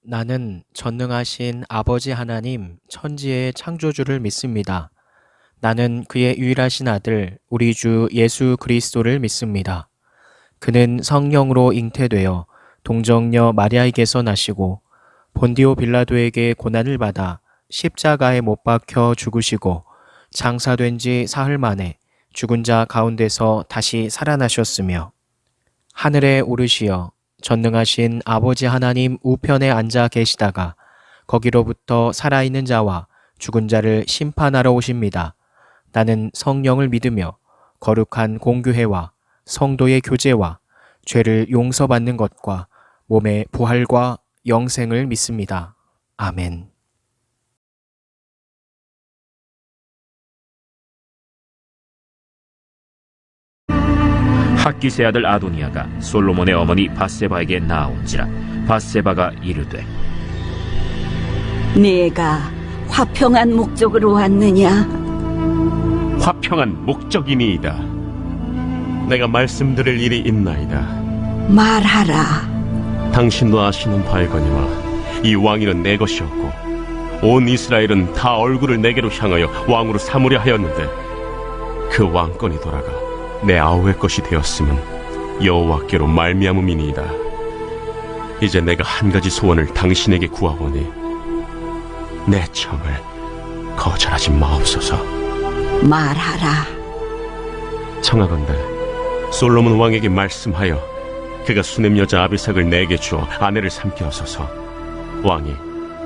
나는 전능하신 아버지 하나님 천지의 창조주를 믿습니다. 나는 그의 유일하신 아들 우리 주 예수 그리스도를 믿습니다. 그는 성령으로 잉태되어 동정녀 마리아에게서 나시고 본디오 빌라도에게 고난을 받아 십자가에 못 박혀 죽으시고 장사된 지 사흘 만에 죽은 자 가운데서 다시 살아나셨으며 하늘에 오르시어 전능하신 아버지 하나님 우편에 앉아 계시다가 거기로부터 살아있는 자와 죽은 자를 심판하러 오십니다. 나는 성령을 믿으며 거룩한 공교회와 성도의 교제와 죄를 용서받는 것과 몸의 부활과 영생을 믿습니다. 아멘. 학기세 아들 아도니아가 솔로몬의 어머니 밧세바에게 나아온지라. 밧세바가 이르되, 네가 화평한 목적으로 왔느냐? 화평한 목적이니이다. 내가 말씀드릴 일이 있나이다. 말하라. 당신도 아시는 바이거니와 이 왕위는 내 것이었고 온 이스라엘은 다 얼굴을 내게로 향하여 왕으로 삼으려 하였는데 그 왕권이 돌아가 내 아우의 것이 되었으면 여호와께로 말미암음이니이다. 이제 내가 한 가지 소원을 당신에게 구하오니 내 청을 거절하지 마옵소서. 말하라. 청하건대 솔로몬 왕에게 말씀하여 그가 수냄 여자 아비삭을 내게 주어 아내를 삼게 하소서. 왕이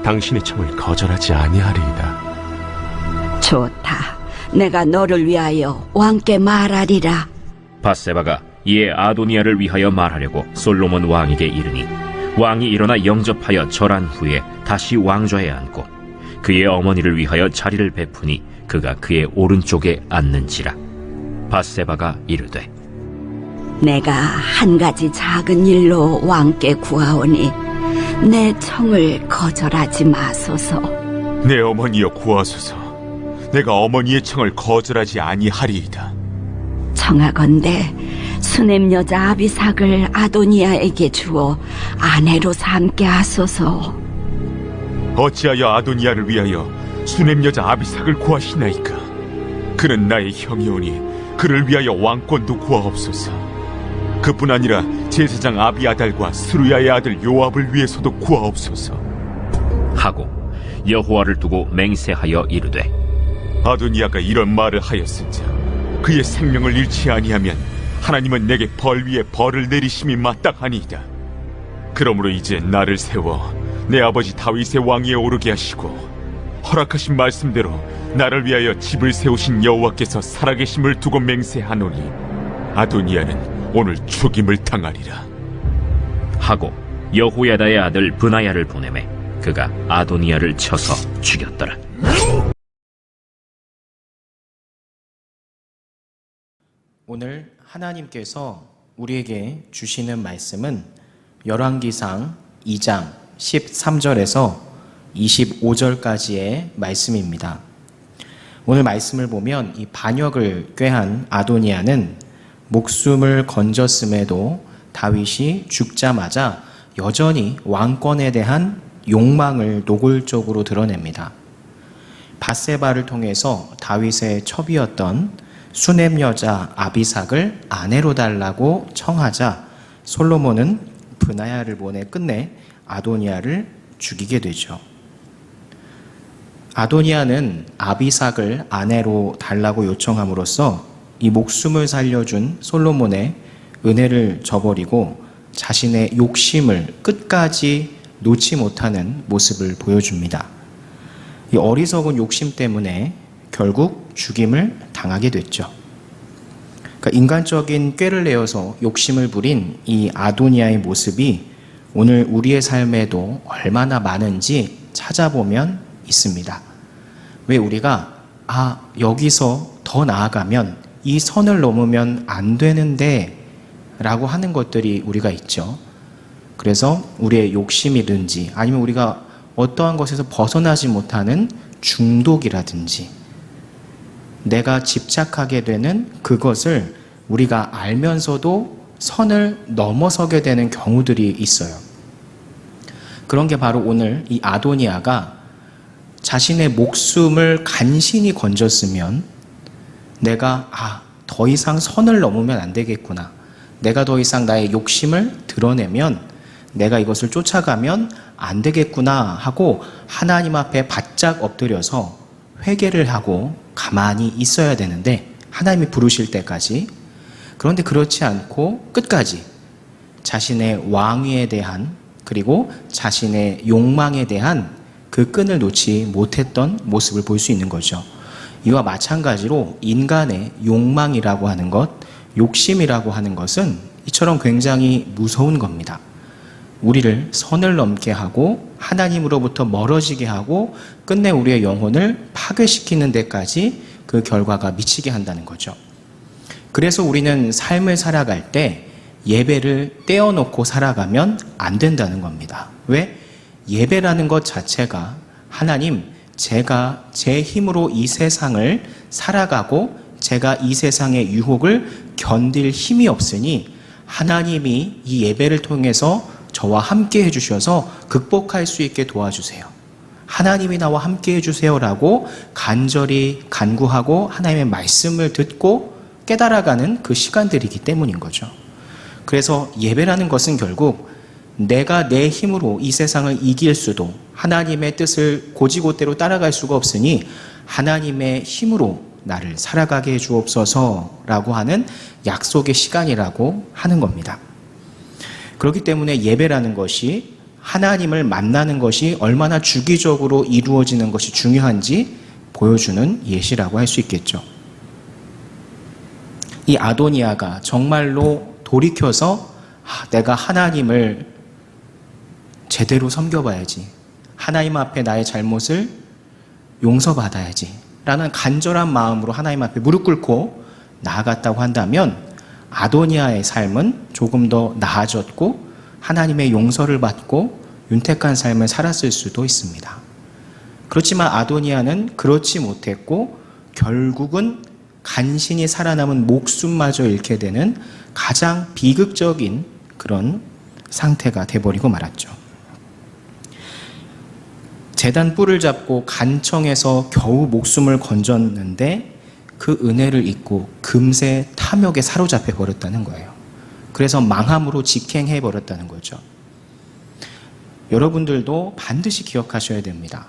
당신의 청을 거절하지 아니하리이다. 좋다. 내가 너를 위하여 왕께 말하리라. 밧세바가 이에 아도니아를 위하여 말하려고 솔로몬 왕에게 이르니 왕이 일어나 영접하여 절한 후에 다시 왕좌에 앉고 그의 어머니를 위하여 자리를 베푸니 그가 그의 오른쪽에 앉는지라. 밧세바가 이르되, 내가 한 가지 작은 일로 왕께 구하오니 내 청을 거절하지 마소서. 내 어머니여 구하소서. 내가 어머니의 청을 거절하지 아니하리이다. 청하건대 수냄 여자 아비삭을 아도니아에게 주어 아내로 삼게 하소서. 어찌하여 아도니아를 위하여 수냄 여자 아비삭을 구하시나이까? 그는 나의 형이오니 그를 위하여 왕권도 구하옵소서. 그뿐 아니라 제사장 아비아달과 스루야의 아들 요압을 위해서도 구하옵소서. 하고 여호와를 두고 맹세하여 이르되, 아도니아가 이런 말을 하였은즉 그의 생명을 잃지 아니하면 하나님은 내게 벌 위에 벌을 내리심이 마땅하니이다. 그러므로 이제 나를 세워 내 아버지 다윗의 왕위에 오르게 하시고 허락하신 말씀대로 나를 위하여 집을 세우신 여호와께서 살아계심을 두고 맹세하노니 아도니아는 오늘 죽임을 당하리라. 하고 여호야다의 아들 브나야를 보내매 그가 아도니아를 쳐서 죽였더라. 오늘 하나님께서 우리에게 주시는 말씀은 열왕기상 2장 13절에서 25절까지의 말씀입니다. 오늘 말씀을 보면 이 반역을 꾀한 아도니아는 목숨을 건졌음에도 다윗이 죽자마자 여전히 왕권에 대한 욕망을 노골적으로 드러냅니다. 밧세바를 통해서 다윗의 첩이었던 수냄 여자 아비삭을 아내로 달라고 청하자 솔로몬은 브나야를 보내 끝내 아도니아를 죽이게 되죠. 아도니아는 아비삭을 아내로 달라고 요청함으로써 이 목숨을 살려준 솔로몬의 은혜를 저버리고 자신의 욕심을 끝까지 놓지 못하는 모습을 보여줍니다. 이 어리석은 욕심 때문에 결국 죽임을 당하게 됐죠. 그러니까 인간적인 꾀를 내어서 욕심을 부린 이 아도니아의 모습이 오늘 우리의 삶에도 얼마나 많은지 찾아보면 있습니다. 왜 우리가 여기서 더 나아가면 이 선을 넘으면 안 되는데 라고 하는 것들이 우리가 있죠. 그래서 우리의 욕심이든지 아니면 우리가 어떠한 것에서 벗어나지 못하는 중독이라든지 내가 집착하게 되는 그것을 우리가 알면서도 선을 넘어서게 되는 경우들이 있어요. 그런 게 바로 오늘 이 아도니아가 자신의 목숨을 간신히 건졌으면 내가 더 이상 선을 넘으면 안 되겠구나. 내가 더 이상 나의 욕심을 드러내면 내가 이것을 쫓아가면 안 되겠구나 하고 하나님 앞에 바짝 엎드려서 회개를 하고 가만히 있어야 되는데, 하나님이 부르실 때까지. 그런데 그렇지 않고 끝까지 자신의 왕위에 대한, 그리고 자신의 욕망에 대한 그 끈을 놓지 못했던 모습을 볼 수 있는 거죠. 이와 마찬가지로 인간의 욕망이라고 하는 것, 욕심이라고 하는 것은 이처럼 굉장히 무서운 겁니다. 우리를 선을 넘게 하고 하나님으로부터 멀어지게 하고 끝내 우리의 영혼을 파괴시키는 데까지 그 결과가 미치게 한다는 거죠. 그래서 우리는 삶을 살아갈 때 예배를 떼어놓고 살아가면 안 된다는 겁니다. 왜? 예배라는 것 자체가 하나님, 제가 제 힘으로 이 세상을 살아가고 제가 이 세상의 유혹을 견딜 힘이 없으니 하나님이 이 예배를 통해서 저와 함께 해주셔서 극복할 수 있게 도와주세요. 하나님이 나와 함께 해주세요라고 간절히 간구하고 하나님의 말씀을 듣고 깨달아가는 그 시간들이기 때문인 거죠. 그래서 예배라는 것은 결국 내가 내 힘으로 이 세상을 이길 수도, 하나님의 뜻을 고지고대로 따라갈 수가 없으니 하나님의 힘으로 나를 살아가게 해 주옵소서라고 하는 약속의 시간이라고 하는 겁니다. 그렇기 때문에 예배라는 것이, 하나님을 만나는 것이 얼마나 주기적으로 이루어지는 것이 중요한지 보여주는 예시라고 할 수 있겠죠. 이 아도니아가 정말로 돌이켜서 내가 하나님을 제대로 섬겨봐야지, 하나님 앞에 나의 잘못을 용서받아야지 라는 간절한 마음으로 하나님 앞에 무릎 꿇고 나아갔다고 한다면 아도니아의 삶은 조금 더 나아졌고 하나님의 용서를 받고 윤택한 삶을 살았을 수도 있습니다. 그렇지만 아도니아는 그렇지 못했고 결국은 간신히 살아남은 목숨마저 잃게 되는 가장 비극적인 그런 상태가 돼버리고 말았죠. 제단 뿔을 잡고 간청해서 겨우 목숨을 건졌는데 그 은혜를 잊고 금세 탐욕에 사로잡혀 버렸다는 거예요. 그래서 망함으로 직행해 버렸다는 거죠. 여러분들도 반드시 기억하셔야 됩니다.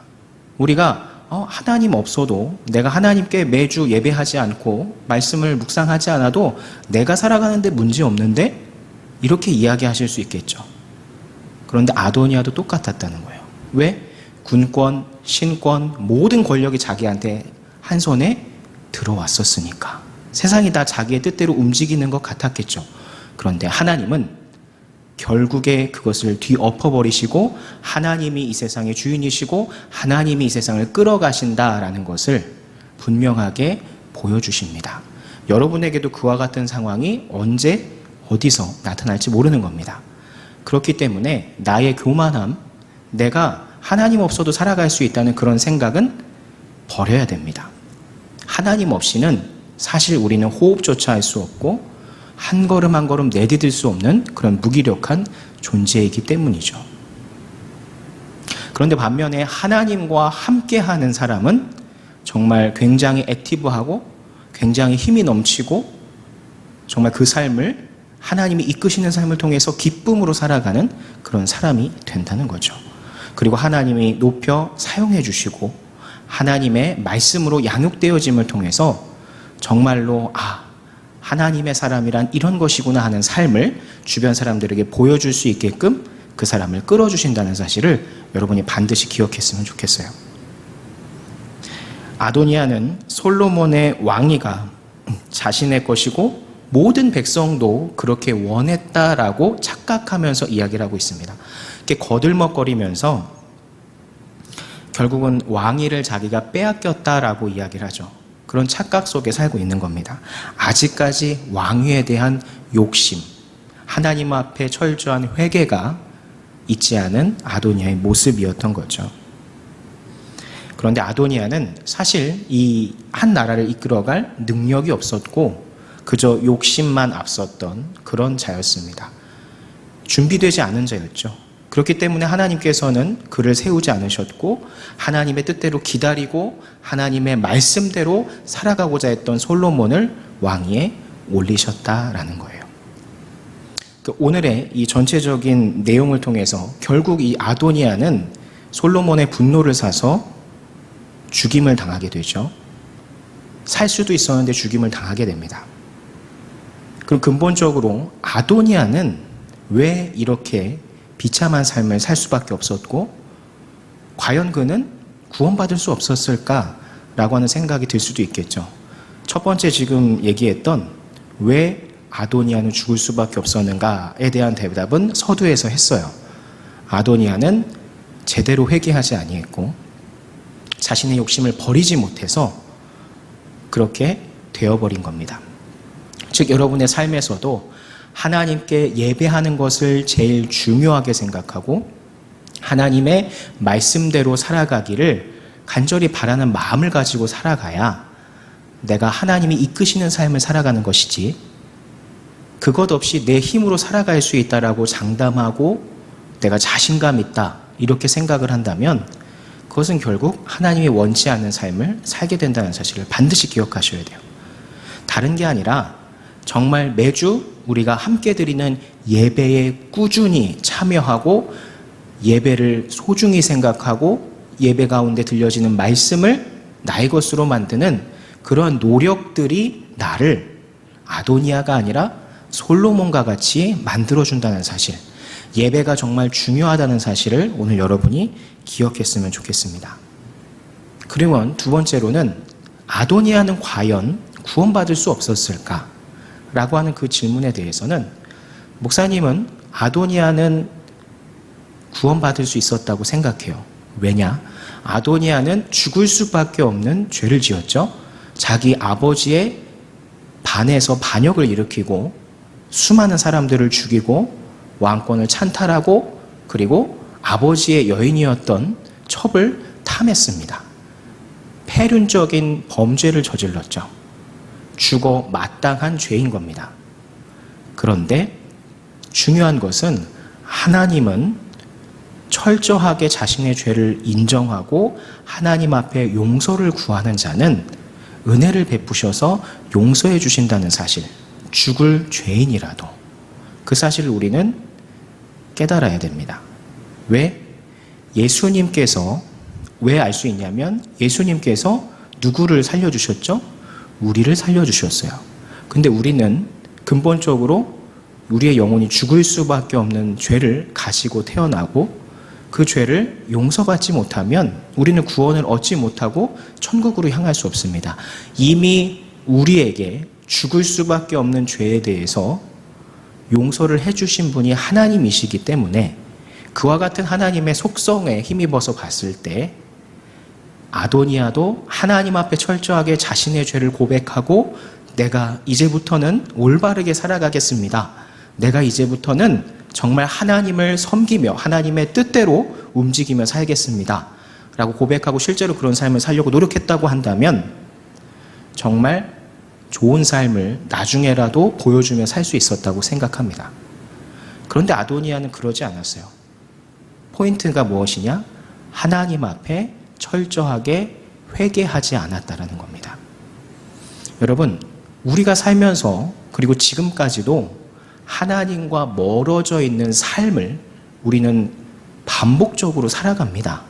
우리가 하나님 없어도, 내가 하나님께 매주 예배하지 않고 말씀을 묵상하지 않아도 내가 살아가는데 문제 없는데, 이렇게 이야기하실 수 있겠죠. 그런데 아도니아도 똑같았다는 거예요. 왜? 군권, 신권, 모든 권력이 자기한테 한 손에 들어왔었으니까. 세상이 다 자기의 뜻대로 움직이는 것 같았겠죠. 그런데 하나님은 결국에 그것을 뒤엎어버리시고 하나님이 이 세상의 주인이시고 하나님이 이 세상을 끌어가신다라는 것을 분명하게 보여주십니다. 여러분에게도 그와 같은 상황이 언제 어디서 나타날지 모르는 겁니다. 그렇기 때문에 나의 교만함, 내가 하나님 없어도 살아갈 수 있다는 그런 생각은 버려야 됩니다. 하나님 없이는 사실 우리는 호흡조차 할 수 없고 한 걸음 한 걸음 내디딜 수 없는 그런 무기력한 존재이기 때문이죠. 그런데 반면에 하나님과 함께하는 사람은 정말 굉장히 액티브하고 굉장히 힘이 넘치고 정말 그 삶을 하나님이 이끄시는 삶을 통해서 기쁨으로 살아가는 그런 사람이 된다는 거죠. 그리고 하나님이 높여 사용해 주시고 하나님의 말씀으로 양육되어짐을 통해서 정말로 하나님의 사람이란 이런 것이구나 하는 삶을 주변 사람들에게 보여줄 수 있게끔 그 사람을 끌어주신다는 사실을 여러분이 반드시 기억했으면 좋겠어요. 아도니아는 솔로몬의 왕위가 자신의 것이고 모든 백성도 그렇게 원했다라고 착각하면서 이야기를 하고 있습니다. 이렇게 거들먹거리면서 결국은 왕위를 자기가 빼앗겼다라고 이야기를 하죠. 그런 착각 속에 살고 있는 겁니다. 아직까지 왕위에 대한 욕심, 하나님 앞에 철저한 회개가 있지 않은 아도니아의 모습이었던 거죠. 그런데 아도니아는 사실 이 한 나라를 이끌어갈 능력이 없었고 그저 욕심만 앞섰던 그런 자였습니다. 준비되지 않은 자였죠. 그렇기 때문에 하나님께서는 그를 세우지 않으셨고 하나님의 뜻대로 기다리고 하나님의 말씀대로 살아가고자 했던 솔로몬을 왕위에 올리셨다라는 거예요. 오늘의 이 전체적인 내용을 통해서 결국 이 아도니아는 솔로몬의 분노를 사서 죽임을 당하게 되죠. 살 수도 있었는데 죽임을 당하게 됩니다. 그럼 근본적으로 아도니아는 왜 이렇게 비참한 삶을 살 수밖에 없었고 과연 그는 구원받을 수 없었을까라고 하는 생각이 들 수도 있겠죠. 첫 번째 지금 얘기했던 왜 아도니아는 죽을 수밖에 없었는가에 대한 대답은 서두에서 했어요. 아도니아는 제대로 회개하지 아니했고 자신의 욕심을 버리지 못해서 그렇게 되어버린 겁니다. 즉 여러분의 삶에서도 하나님께 예배하는 것을 제일 중요하게 생각하고 하나님의 말씀대로 살아가기를 간절히 바라는 마음을 가지고 살아가야 내가 하나님이 이끄시는 삶을 살아가는 것이지, 그것 없이 내 힘으로 살아갈 수 있다라고 장담하고 내가 자신감 있다 이렇게 생각을 한다면 그것은 결국 하나님이 원치 않는 삶을 살게 된다는 사실을 반드시 기억하셔야 돼요. 다른 게 아니라 정말 매주 우리가 함께 드리는 예배에 꾸준히 참여하고 예배를 소중히 생각하고 예배 가운데 들려지는 말씀을 나의 것으로 만드는 그러한 노력들이 나를 아도니아가 아니라 솔로몬과 같이 만들어준다는 사실, 예배가 정말 중요하다는 사실을 오늘 여러분이 기억했으면 좋겠습니다. 그러면 두 번째로는 아도니아는 과연 구원받을 수 없었을까? 라고 하는 그 질문에 대해서는 목사님은 아도니아는 구원받을 수 있었다고 생각해요. 왜냐? 아도니아는 죽을 수밖에 없는 죄를 지었죠. 자기 아버지의 반에서 반역을 일으키고 수많은 사람들을 죽이고 왕권을 찬탈하고 그리고 아버지의 여인이었던 첩을 탐했습니다. 폐륜적인 범죄를 저질렀죠. 죽어 마땅한 죄인 겁니다. 그런데 중요한 것은 하나님은 철저하게 자신의 죄를 인정하고 하나님 앞에 용서를 구하는 자는 은혜를 베푸셔서 용서해 주신다는 사실, 죽을 죄인이라도 그 사실을 우리는 깨달아야 됩니다. 왜? 예수님께서 왜 알 수 있냐면 예수님께서 누구를 살려주셨죠? 우리를 살려주셨어요. 근데 우리는 근본적으로 우리의 영혼이 죽을 수밖에 없는 죄를 가지고 태어나고 그 죄를 용서받지 못하면 우리는 구원을 얻지 못하고 천국으로 향할 수 없습니다. 이미 우리에게 죽을 수밖에 없는 죄에 대해서 용서를 해주신 분이 하나님이시기 때문에 그와 같은 하나님의 속성에 힘입어서 봤을 때 아도니아도 하나님 앞에 철저하게 자신의 죄를 고백하고 내가 이제부터는 올바르게 살아가겠습니다. 내가 이제부터는 정말 하나님을 섬기며 하나님의 뜻대로 움직이며 살겠습니다. 라고 고백하고 실제로 그런 삶을 살려고 노력했다고 한다면 정말 좋은 삶을 나중에라도 보여주며 살 수 있었다고 생각합니다. 그런데 아도니아는 그러지 않았어요. 포인트가 무엇이냐? 하나님 앞에 철저하게 회개하지 않았다라는 겁니다. 여러분, 우리가 살면서 그리고 지금까지도 하나님과 멀어져 있는 삶을 우리는 반복적으로 살아갑니다.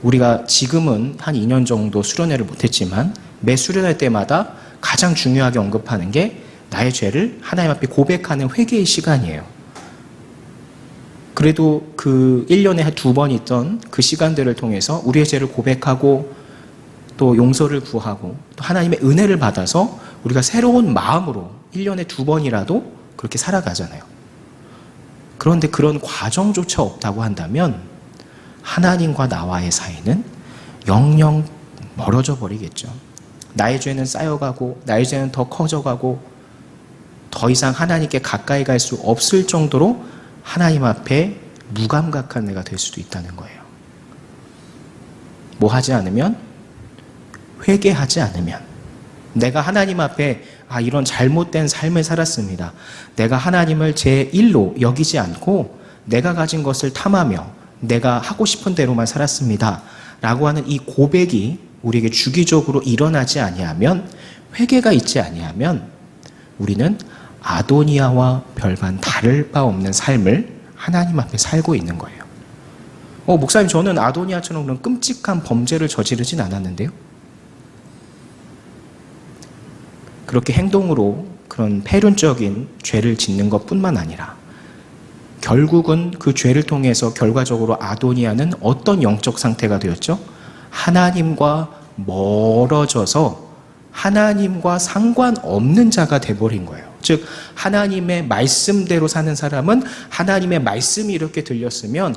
우리가 지금은 한 2년 정도 수련회를 못했지만 매 수련회 때마다 가장 중요하게 언급하는 게 나의 죄를 하나님 앞에 고백하는 회개의 시간이에요. 그래도 그 1년에 2번 있던 그 시간들을 통해서 우리의 죄를 고백하고 또 용서를 구하고 또 하나님의 은혜를 받아서 우리가 새로운 마음으로 1년에 2번이라도 그렇게 살아가잖아요. 그런데 그런 과정조차 없다고 한다면 하나님과 나와의 사이는 영영 멀어져 버리겠죠. 나의 죄는 쌓여가고 나의 죄는 더 커져가고 더 이상 하나님께 가까이 갈 수 없을 정도로 하나님 앞에 무감각한 내가 될 수도 있다는 거예요. 뭐 하지 않으면? 회개하지 않으면. 내가 하나님 앞에 이런 잘못된 삶을 살았습니다. 내가 하나님을 제 1로 여기지 않고 내가 가진 것을 탐하며 내가 하고 싶은 대로만 살았습니다. 라고 하는 이 고백이 우리에게 주기적으로 일어나지 아니하면, 회개가 있지 아니하면 우리는 아도니아와 별반 다를 바 없는 삶을 하나님 앞에 살고 있는 거예요. 목사님, 저는 아도니아처럼 그런 끔찍한 범죄를 저지르진 않았는데요. 그렇게 행동으로 그런 폐륜적인 죄를 짓는 것뿐만 아니라 결국은 그 죄를 통해서 결과적으로 아도니아는 어떤 영적 상태가 되었죠? 하나님과 멀어져서 하나님과 상관없는 자가 돼버린 거예요. 즉 하나님의 말씀대로 사는 사람은 하나님의 말씀이 이렇게 들렸으면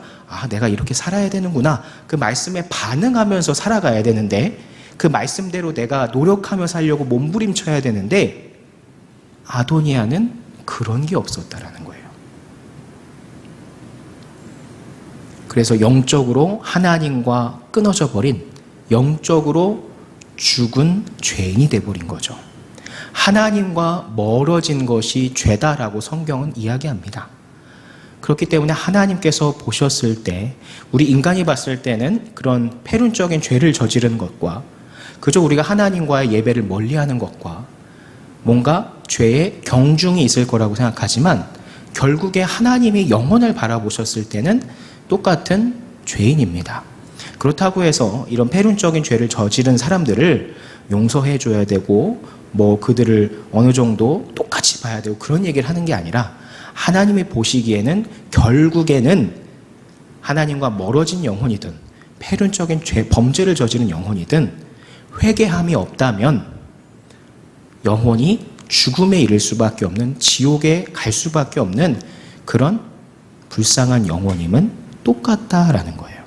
내가 이렇게 살아야 되는구나, 그 말씀에 반응하면서 살아가야 되는데, 그 말씀대로 내가 노력하며 살려고 몸부림쳐야 되는데, 아도니아는 그런 게 없었다라는 거예요. 그래서 영적으로 하나님과 끊어져 버린, 영적으로 죽은 죄인이 돼버린 거죠. 하나님과 멀어진 것이 죄다라고 성경은 이야기합니다. 그렇기 때문에 하나님께서 보셨을 때, 우리 인간이 봤을 때는 그런 폐륜적인 죄를 저지른 것과 그저 우리가 하나님과의 예배를 멀리하는 것과 뭔가 죄의 경중이 있을 거라고 생각하지만, 결국에 하나님이 영혼을 바라보셨을 때는 똑같은 죄인입니다. 그렇다고 해서 이런 폐륜적인 죄를 저지른 사람들을 용서해 줘야 되고 그들을 어느 정도 똑같이 봐야 되고 그런 얘기를 하는 게 아니라, 하나님이 보시기에는 결국에는 하나님과 멀어진 영혼이든 폐륜적인 범죄를 저지른 영혼이든 회개함이 없다면 영혼이 죽음에 이를 수밖에 없는, 지옥에 갈 수밖에 없는 그런 불쌍한 영혼임은 똑같다라는 거예요.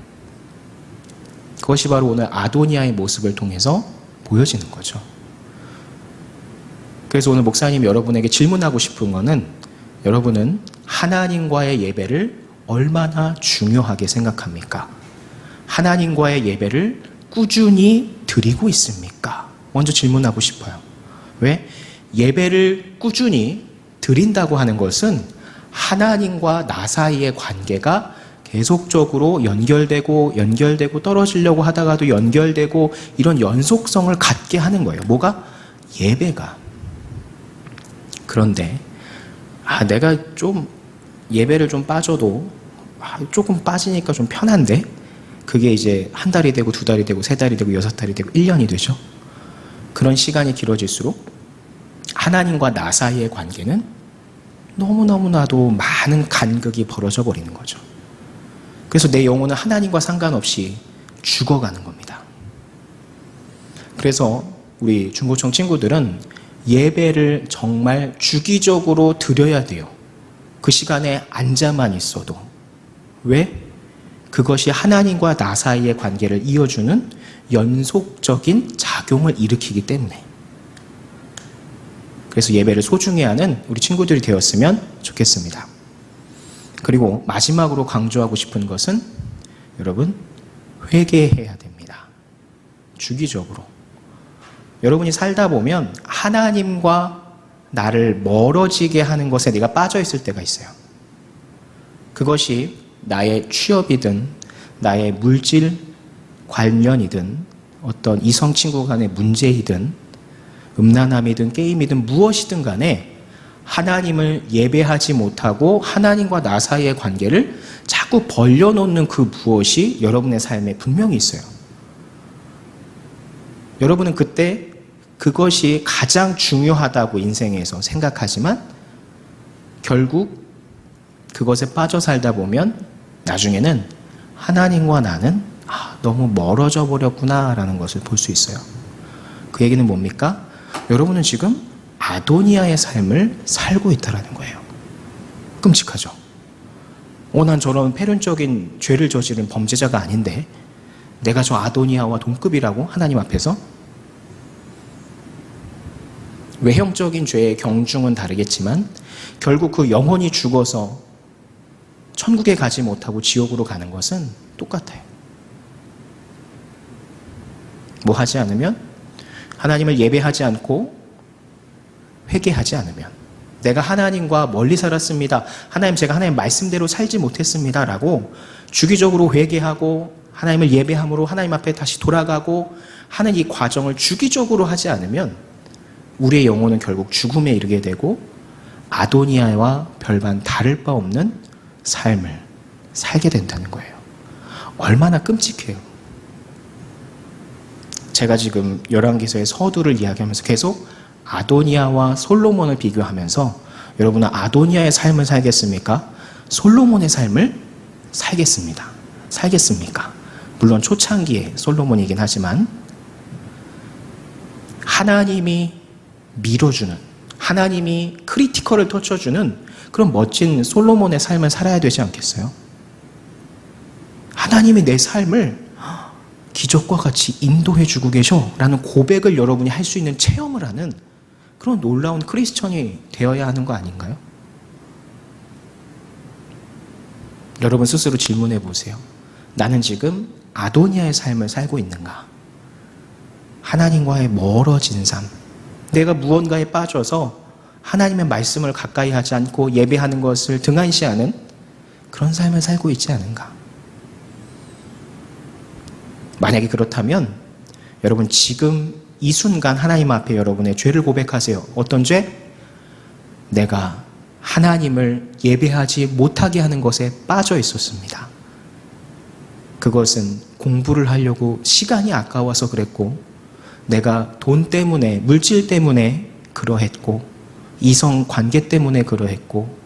그것이 바로 오늘 아도니아의 모습을 통해서 보여지는 거죠. 그래서 오늘 목사님이 여러분에게 질문하고 싶은 거는, 여러분은 하나님과의 예배를 얼마나 중요하게 생각합니까? 하나님과의 예배를 꾸준히 드리고 있습니까? 먼저 질문하고 싶어요. 왜? 예배를 꾸준히 드린다고 하는 것은 하나님과 나 사이의 관계가 계속적으로 연결되고 떨어지려고 하다가도 연결되고 이런 연속성을 갖게 하는 거예요. 뭐가? 예배가. 그런데 내가 좀 예배를 좀 빠져도 조금 빠지니까 좀 편한데, 그게 이제 한 달이 되고 두 달이 되고 세 달이 되고 6달이 되고 1년이 되죠. 그런 시간이 길어질수록 하나님과 나 사이의 관계는 너무너무나도 많은 간극이 벌어져 버리는 거죠. 그래서 내 영혼은 하나님과 상관없이 죽어가는 겁니다. 그래서 우리 중고청 친구들은 예배를 정말 주기적으로 드려야 돼요. 그 시간에 앉아만 있어도. 왜? 그것이 하나님과 나 사이의 관계를 이어주는 연속적인 작용을 일으키기 때문에. 그래서 예배를 소중히 하는 우리 친구들이 되었으면 좋겠습니다. 그리고 마지막으로 강조하고 싶은 것은, 여러분, 회개해야 됩니다. 주기적으로. 여러분이 살다 보면 하나님과 나를 멀어지게 하는 것에 내가 빠져 있을 때가 있어요. 그것이 나의 취업이든 나의 물질 관련이든 어떤 이성 친구 간의 문제이든 음란함이든 게임이든 무엇이든 간에 하나님을 예배하지 못하고 하나님과 나 사이의 관계를 자꾸 벌려놓는 그 무엇이 여러분의 삶에 분명히 있어요. 여러분은 그때 그것이 가장 중요하다고 인생에서 생각하지만 결국 그것에 빠져 살다 보면 나중에는 하나님과 나는 너무 멀어져 버렸구나 라는 것을 볼 수 있어요. 그 얘기는 뭡니까? 여러분은 지금 아도니아의 삶을 살고 있다는 거예요. 끔찍하죠? 난 저런 폐륜적인 죄를 저지른 범죄자가 아닌데 내가 저 아도니아와 동급이라고 하나님 앞에서? 외형적인 죄의 경중은 다르겠지만 결국 그 영혼이 죽어서 천국에 가지 못하고 지옥으로 가는 것은 똑같아요. 뭐 하지 않으면? 하나님을 예배하지 않고 회개하지 않으면, 내가 하나님과 멀리 살았습니다. 하나님, 제가 하나님 말씀대로 살지 못했습니다. 라고 주기적으로 회개하고 하나님을 예배함으로 하나님 앞에 다시 돌아가고 하는 이 과정을 주기적으로 하지 않으면 우리의 영혼은 결국 죽음에 이르게 되고 아도니아와 별반 다를 바 없는 삶을 살게 된다는 거예요. 얼마나 끔찍해요. 제가 지금 열왕기서의 서두를 이야기하면서 계속 아도니아와 솔로몬을 비교하면서 여러분은 아도니아의 삶을 살겠습니까? 솔로몬의 삶을 살겠습니까? 물론 초창기에 솔로몬이긴 하지만 하나님이 밀어주는, 하나님이 크리티컬을 터쳐주는 그런 멋진 솔로몬의 삶을 살아야 되지 않겠어요? 하나님이 내 삶을 기적과 같이 인도해주고 계셔 라는 고백을 여러분이 할 수 있는 체험을 하는 그런 놀라운 크리스천이 되어야 하는 거 아닌가요? 여러분 스스로 질문해 보세요. 나는 지금 아도니아의 삶을 살고 있는가? 하나님과의 멀어진 삶, 내가 무언가에 빠져서 하나님의 말씀을 가까이 하지 않고 예배하는 것을 등한시하는 그런 삶을 살고 있지 않은가? 만약에 그렇다면 여러분 지금 이 순간 하나님 앞에 여러분의 죄를 고백하세요. 어떤 죄? 내가 하나님을 예배하지 못하게 하는 것에 빠져 있었습니다. 그것은 공부를 하려고 시간이 아까워서 그랬고, 내가 돈 때문에, 물질 때문에 그러했고, 이성 관계 때문에 그러했고,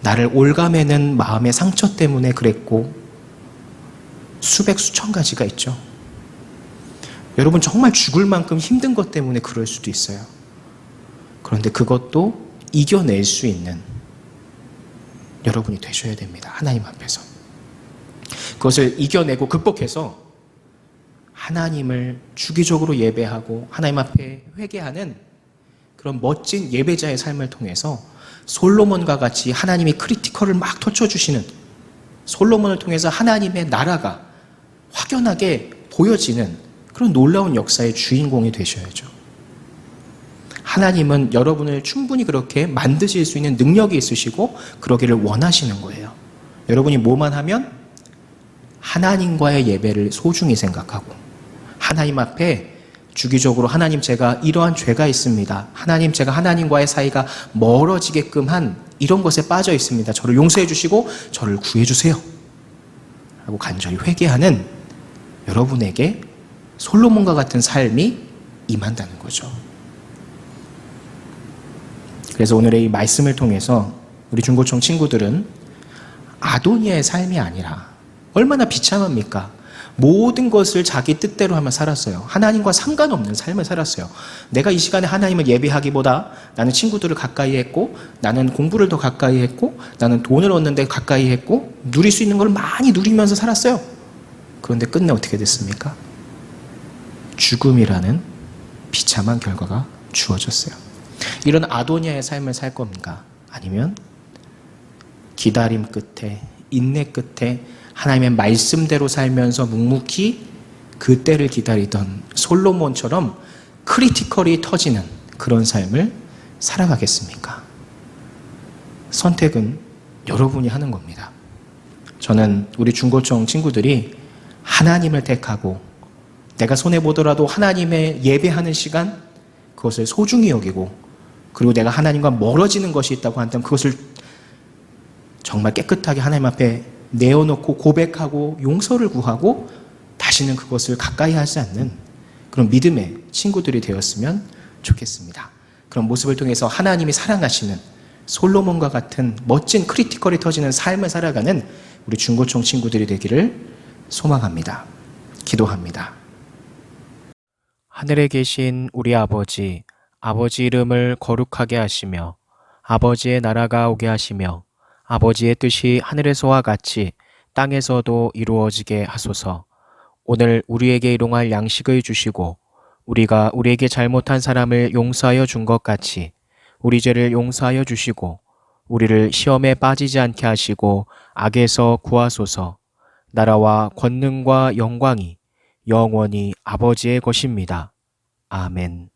나를 올가매는 마음의 상처 때문에 그랬고, 수백 수천 가지가 있죠. 여러분 정말 죽을 만큼 힘든 것 때문에 그럴 수도 있어요. 그런데 그것도 이겨낼 수 있는 여러분이 되셔야 됩니다. 하나님 앞에서. 그것을 이겨내고 극복해서 하나님을 주기적으로 예배하고 하나님 앞에 회개하는 그런 멋진 예배자의 삶을 통해서 솔로몬과 같이 하나님이 크리티컬을 막 터쳐주시는, 솔로몬을 통해서 하나님의 나라가 확연하게 보여지는 그런 놀라운 역사의 주인공이 되셔야죠. 하나님은 여러분을 충분히 그렇게 만드실 수 있는 능력이 있으시고 그러기를 원하시는 거예요. 여러분이 뭐만 하면 하나님과의 예배를 소중히 생각하고 하나님 앞에 주기적으로 하나님, 제가 이러한 죄가 있습니다. 하나님, 제가 하나님과의 사이가 멀어지게끔 한 이런 것에 빠져 있습니다. 저를 용서해 주시고 저를 구해 주세요. 라고 간절히 회개하는 여러분에게 솔로몬과 같은 삶이 임한다는 거죠. 그래서 오늘의 이 말씀을 통해서 우리 중고청 친구들은 아도니아의 삶이 아니라 얼마나 비참합니까? 모든 것을 자기 뜻대로 하며 살았어요. 하나님과 상관없는 삶을 살았어요. 내가 이 시간에 하나님을 예배하기보다 나는 친구들을 가까이 했고, 나는 공부를 더 가까이 했고, 나는 돈을 얻는 데 가까이 했고, 누릴 수 있는 걸 많이 누리면서 살았어요. 그런데 끝내 어떻게 됐습니까? 죽음이라는 비참한 결과가 주어졌어요. 이런 아도니아의 삶을 살 겁니까? 아니면 기다림 끝에, 인내 끝에 하나님의 말씀대로 살면서 묵묵히 그 때를 기다리던 솔로몬처럼 크리티컬이 터지는 그런 삶을 살아가겠습니까? 선택은 여러분이 하는 겁니다. 저는 우리 중고청 친구들이 하나님을 택하고 내가 손해보더라도 하나님의 예배하는 시간, 그것을 소중히 여기고, 그리고 내가 하나님과 멀어지는 것이 있다고 한다면 그것을 정말 깨끗하게 하나님 앞에 내어놓고 고백하고 용서를 구하고 다시는 그것을 가까이 하지 않는 그런 믿음의 친구들이 되었으면 좋겠습니다. 그런 모습을 통해서 하나님이 사랑하시는 솔로몬과 같은 멋진 크리티컬이 터지는 삶을 살아가는 우리 중고청 친구들이 되기를 소망합니다. 기도합니다. 하늘에 계신 우리 아버지, 아버지 이름을 거룩하게 하시며 아버지의 나라가 오게 하시며 아버지의 뜻이 하늘에서와 같이 땅에서도 이루어지게 하소서. 오늘 우리에게 일용할 양식을 주시고 우리가 우리에게 잘못한 사람을 용서하여 준 것 같이 우리 죄를 용서하여 주시고 우리를 시험에 빠지지 않게 하시고 악에서 구하소서. 나라와 권능과 영광이 영원히 아버지의 것입니다. 아멘.